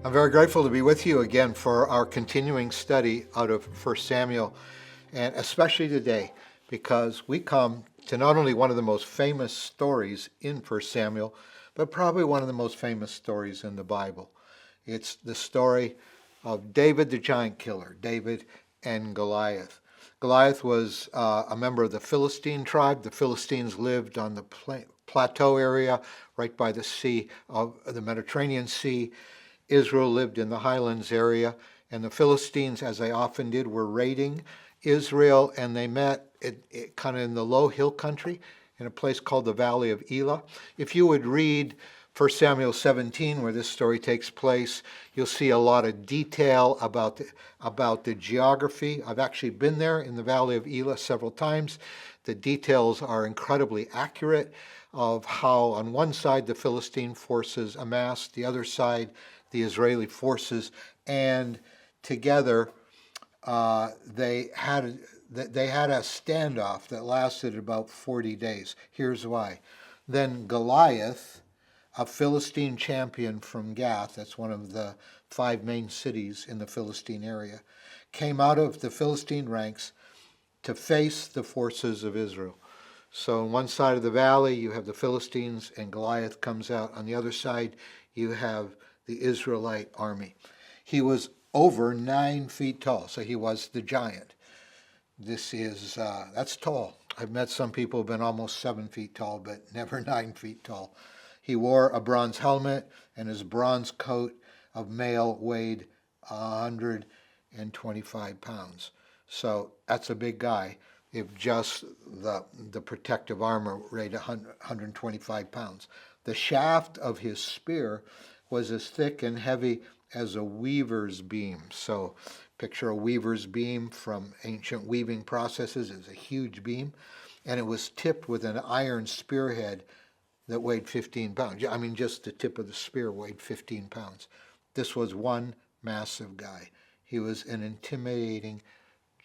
I'm very grateful to be with you again for our continuing study out of 1 Samuel, and especially today because we come to not only one of the most famous stories in 1 Samuel, but probably one of the most famous stories in the Bible. It's the story of David the giant killer, David and Goliath. Goliath was a member of the Philistine tribe. The Philistines lived on the plateau area right by the sea of the Mediterranean Sea. Israel lived in the highlands area, and the Philistines, as they often did, were raiding Israel, and they met kind of in the low hill country in a place called the Valley of Elah. If you would read 1 Samuel 17, where this story takes place, you'll see a lot of detail about the geography. I've actually been there in the Valley of Elah several times. The details are incredibly accurate of how on one side the Philistine forces amassed, the other side the Israeli forces, and together they had a standoff that lasted about 40 days. Here's why. Then Goliath, a Philistine champion from Gath, that's one of the 5 main cities in the Philistine area, came out of the Philistine ranks to face the forces of Israel. So on one side of the valley you have the Philistines and Goliath comes out. On the other side you have the Israelite army. He was over 9 feet tall, so he was the giant. That's tall. I've met some people who've been almost 7 feet tall, but never 9 feet tall. He wore a bronze helmet, and his bronze coat of mail weighed 125 pounds. So that's a big guy if just the protective armor weighed 125 pounds. The shaft of his spear was as thick and heavy as a weaver's beam. So picture a weaver's beam from ancient weaving processes. It was a huge beam, and it was tipped with an iron spearhead that weighed 15 pounds. I mean, just the tip of the spear weighed 15 pounds. This was one massive guy. He was an intimidating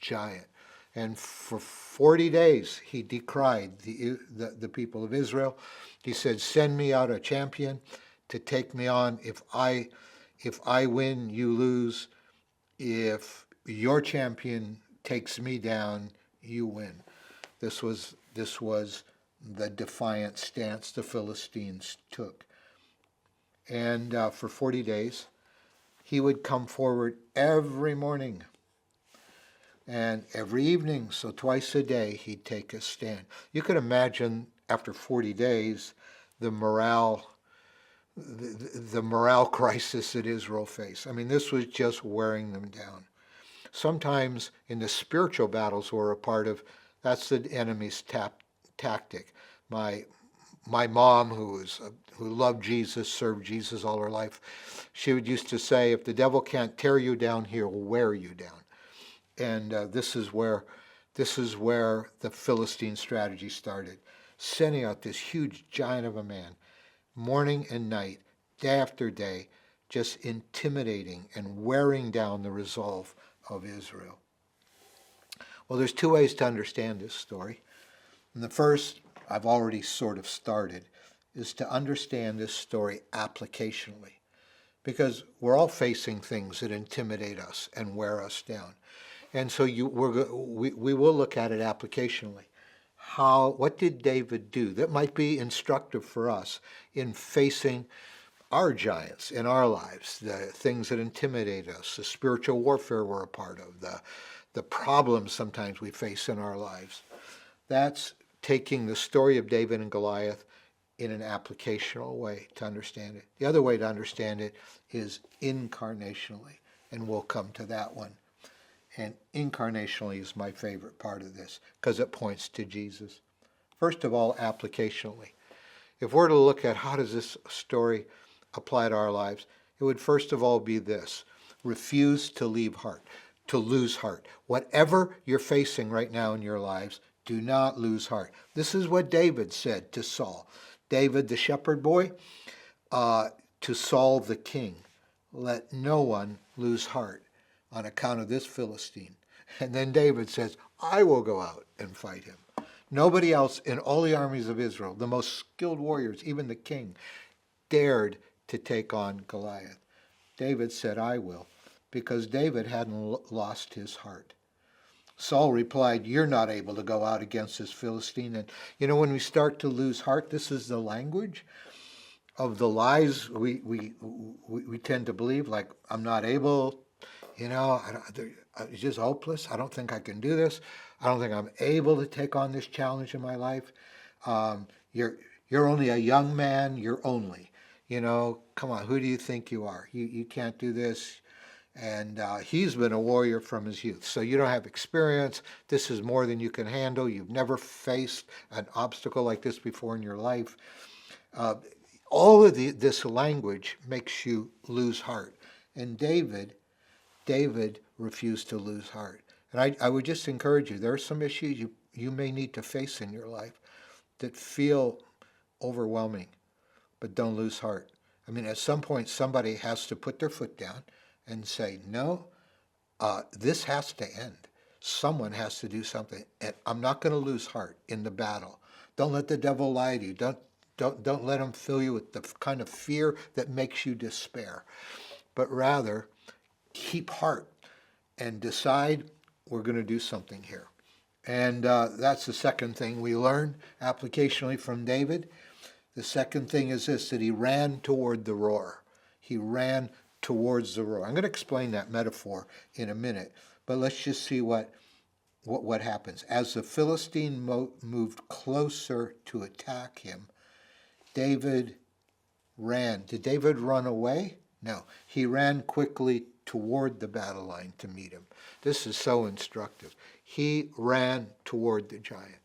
giant. And for 40 days, he decried the people of Israel. He said, send me out a champion to take me on. If I win, you lose. If your champion takes me down, you win. This was the defiant stance the Philistines took. And for 40 days, he would come forward every morning and every evening, so twice a day, he'd take a stand. You could imagine after 40 days the morale crisis that Israel faced. I mean, this was just wearing them down. Sometimes in the spiritual battles we're a part of, that's the enemy's tactic. My mom, who loved Jesus, served Jesus all her life, she would used to say, if the devil can't tear you down, he'll wear you down. And this is where the Philistine strategy started, sending out this huge giant of a man, morning and night, day after day, just intimidating and wearing down the resolve of Israel. Well, there's 2 ways to understand this story. And the first, I've already sort of started, is to understand this story applicationally. Because we're all facing things that intimidate us and wear us down. And so we will look at it applicationally. What did David do that might be instructive for us in facing our giants in our lives, the things that intimidate us, the spiritual warfare we're a part of, the problems sometimes we face in our lives? That's taking the story of David and Goliath in an applicational way to understand it. The other way to understand it is incarnationally, and we'll come to that one. And incarnationally is my favorite part of this because it points to Jesus. First of all, applicationally. If we're to look at how does this story apply to our lives, it would first of all be this: refuse to lose heart. Whatever you're facing right now in your lives, do not lose heart. This is what David said to Saul. David, the shepherd boy, to Saul the king, let no one lose heart on account of this Philistine. And then David says, I will go out and fight him. Nobody else in all the armies of Israel, the most skilled warriors, even the king, dared to take on Goliath. David said, I will, because David hadn't lost his heart. Saul replied, you're not able to go out against this Philistine. And when we start to lose heart, this is the language of the lies we tend to believe, like, I'm not able, it's just hopeless. I don't think I can do this. I don't think I'm able to take on this challenge in my life. You're only a young man. You're only, come on, who do you think you are? You can't do this. And he's been a warrior from his youth. So you don't have experience. This is more than you can handle. You've never faced an obstacle like this before in your life. All of this language makes you lose heart. And David refused to lose heart. And I would just encourage you, there are some issues you may need to face in your life that feel overwhelming, but don't lose heart. I mean, at some point, somebody has to put their foot down and say, no, this has to end. Someone has to do something. And I'm not going to lose heart in the battle. Don't let the devil lie to you. Don't let him fill you with the kind of fear that makes you despair. But rather, keep heart and decide we're going to do something here. And that's the second thing we learn applicationally from David. The second thing is this, that he ran toward the roar. He ran towards the roar. I'm going to explain that metaphor in a minute, but let's just see what happens. As the Philistine moved closer to attack him, David ran. Did David run away? No. He ran quickly toward the battle line to meet him. This is so instructive. He ran toward the giant.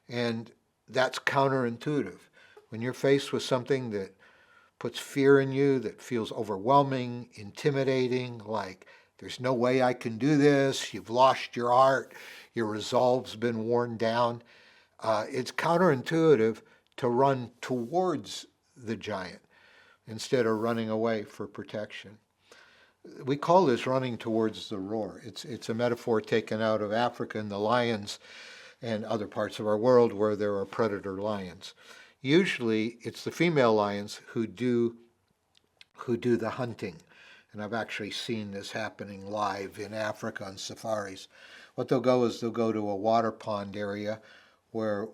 And that's counterintuitive. When you're faced with something that puts fear in you, that feels overwhelming, intimidating, like there's no way I can do this, you've lost your heart, your resolve's been worn down, it's counterintuitive to run towards the giant instead of running away for protection. We call this running towards the roar. It's a metaphor taken out of Africa and the lions and other parts of our world where there are predator lions. Usually it's the female lions who do the hunting. And I've actually seen this happening live in Africa on safaris. What they'll go to a water pond area where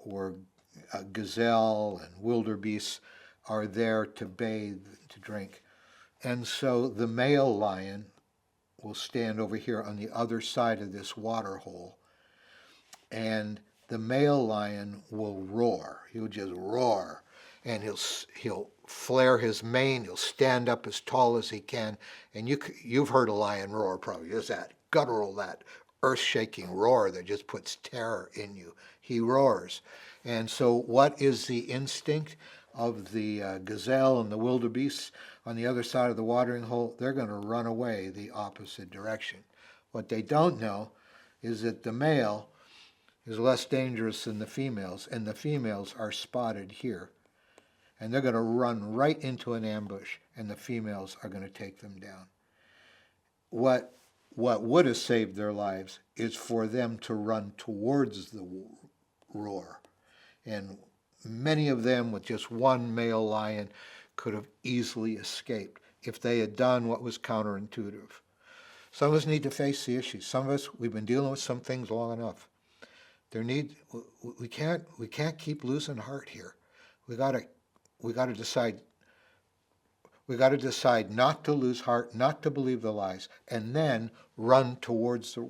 a gazelle and wildebeest are there to bathe, to drink. And so the male lion will stand over here on the other side of this water hole, and the male lion will roar. He'll just roar, and he'll flare his mane. He'll stand up as tall as he can, and you've heard a lion roar probably. There's that guttural, that earth-shaking roar that just puts terror in you. He roars. And so what is the instinct of the gazelle and the wildebeest on the other side of the watering hole? They're going to run away the opposite direction. What they don't know is that the male is less dangerous than the females, and the females are spotted here. And they're going to run right into an ambush, and the females are going to take them down. What would have saved their lives is for them to run towards the roar. And many of them, with just one male lion, could have easily escaped if they had done what was counterintuitive. Some of us need to face the issues. Some of us, we've been dealing with some things long enough. We can't keep losing heart here. We got to decide. We got to decide not to lose heart, not to believe the lies, and then run towards the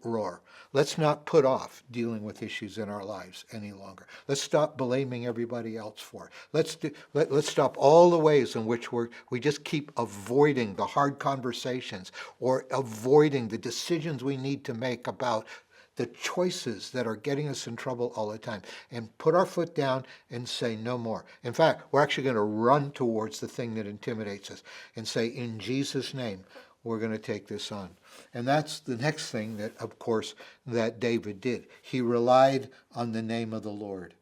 roar. Let's not put off dealing with issues in our lives any longer. Let's stop blaming everybody else for it. Let's stop all the ways in which we just keep avoiding the hard conversations or avoiding the decisions we need to make about the choices that are getting us in trouble all the time, and put our foot down and say no more. In fact, we're actually going to run towards the thing that intimidates us and say, in Jesus' name, we're going to take this on. And that's the next thing that, of course, that David did. He relied on the name of the Lord.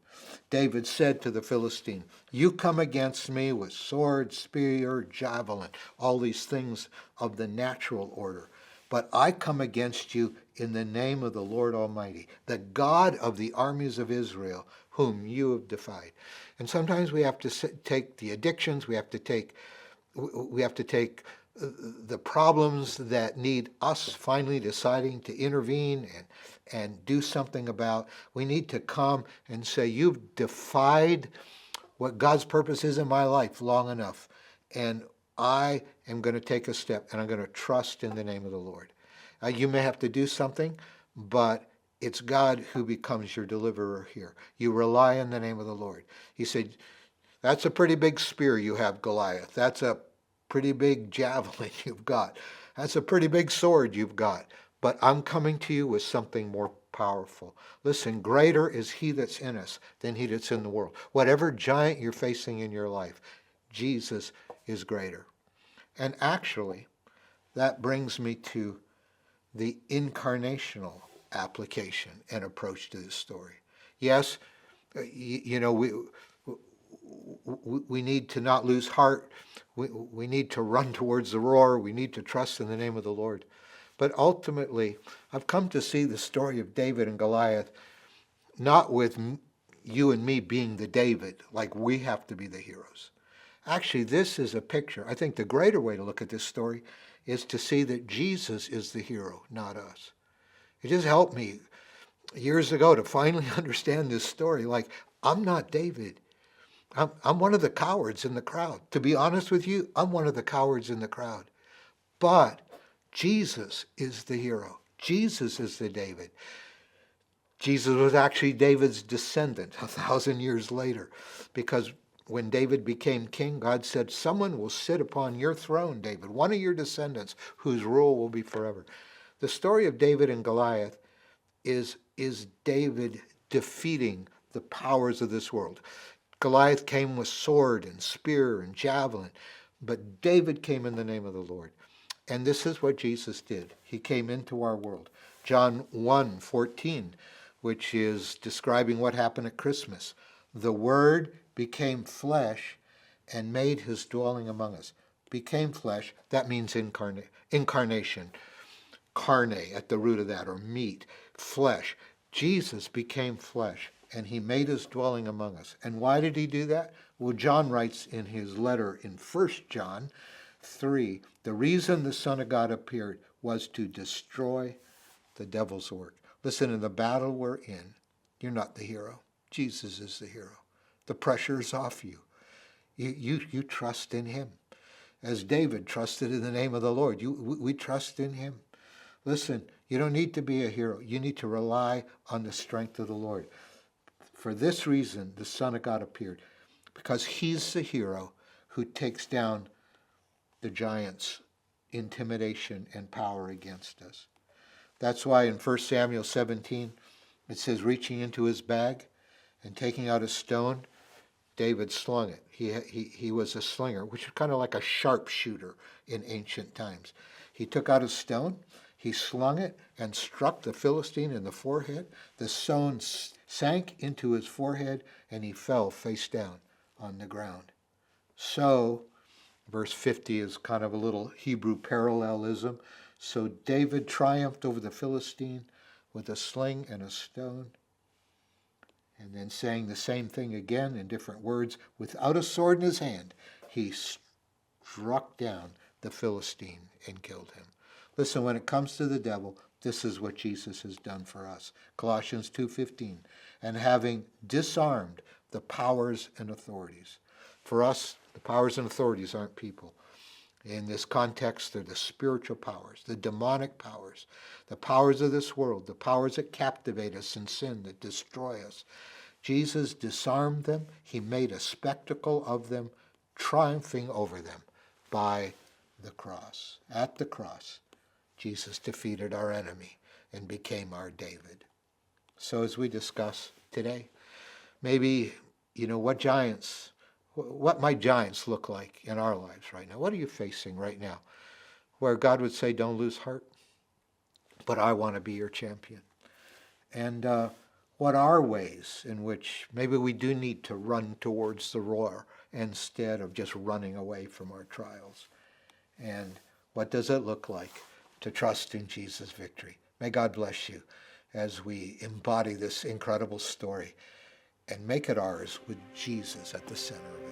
David said to the Philistine, you come against me with sword, spear, javelin, all these things of the natural order. But I come against you in the name of the Lord Almighty, the God of the armies of Israel, whom you have defied. And sometimes we have to take the addictions, we have to take the problems that need us finally deciding to intervene and do something about. We need to come and say, you've defied what God's purpose is in my life long enough. And I am going to take a step and I'm going to trust in the name of the Lord. You may have to do something, but it's God who becomes your deliverer here. You rely on the name of the Lord. He said, that's a pretty big spear you have, Goliath. That's a pretty big javelin you've got. That's a pretty big sword you've got. But I'm coming to you with something more powerful. Listen, greater is he that's in us than he that's in the world. Whatever giant you're facing in your life, Jesus is greater. And actually, that brings me to the incarnational application and approach to this story. Yes, we need to not lose heart. We need to run towards the roar. We need to trust in the name of the Lord. But ultimately, I've come to see the story of David and Goliath not with you and me being the David, like we have to be the heroes. Actually, this is a picture. I think the greater way to look at this story is to see that Jesus is the hero, not us. It just helped me years ago to finally understand this story. Like, I'm not David. I'm one of the cowards in the crowd. To be honest with you, I'm one of the cowards in the crowd. But Jesus is the hero. Jesus is the David. Jesus was actually David's descendant 1,000 years later, because when David became king, God said, someone will sit upon your throne, David, one of your descendants, whose rule will be forever. The story of David and Goliath is David defeating the powers of this world. Goliath came with sword and spear and javelin, but David came in the name of the Lord. And this is what Jesus did. He came into our world. John 1:14, which is describing what happened at Christmas. The Word became flesh and made his dwelling among us. Became flesh, that means incarnation. Carne at the root of that, or meat, flesh. Jesus became flesh and he made his dwelling among us. And why did he do that? Well, John writes in his letter in 1 John 3, the reason the Son of God appeared was to destroy the devil's work. Listen, in the battle we're in, you're not the hero. Jesus is the hero. The pressure is off you. You trust in him. As David trusted in the name of the Lord, we trust in him. Listen, you don't need to be a hero. You need to rely on the strength of the Lord. For this reason, the Son of God appeared, because he's the hero who takes down the giant's intimidation and power against us. That's why in 1 Samuel 17, it says, reaching into his bag and taking out a stone, David slung it. He was a slinger, which is kind of like a sharpshooter in ancient times. He took out a stone, he slung it and struck the Philistine in the forehead. The stone sank into his forehead and he fell face down on the ground. So, verse 50 is kind of a little Hebrew parallelism. So David triumphed over the Philistine with a sling and a stone. And then saying the same thing again in different words, without a sword in his hand, he struck down the Philistine and killed him. Listen, when it comes to the devil, this is what Jesus has done for us. Colossians 2:15, and having disarmed the powers and authorities. For us, the powers and authorities aren't people. In this context, they're the spiritual powers, the demonic powers, the powers of this world, the powers that captivate us in sin, that destroy us. Jesus disarmed them. He made a spectacle of them, triumphing over them by the cross. At the cross, Jesus defeated our enemy and became our David. So as we discuss today, maybe, what might giants look like in our lives right now? What are you facing right now where God would say, don't lose heart, but I want to be your champion? And what are ways in which maybe we do need to run towards the roar instead of just running away from our trials? And what does it look like to trust in Jesus' victory? May God bless you as we embody this incredible story and make it ours with Jesus at the center of it.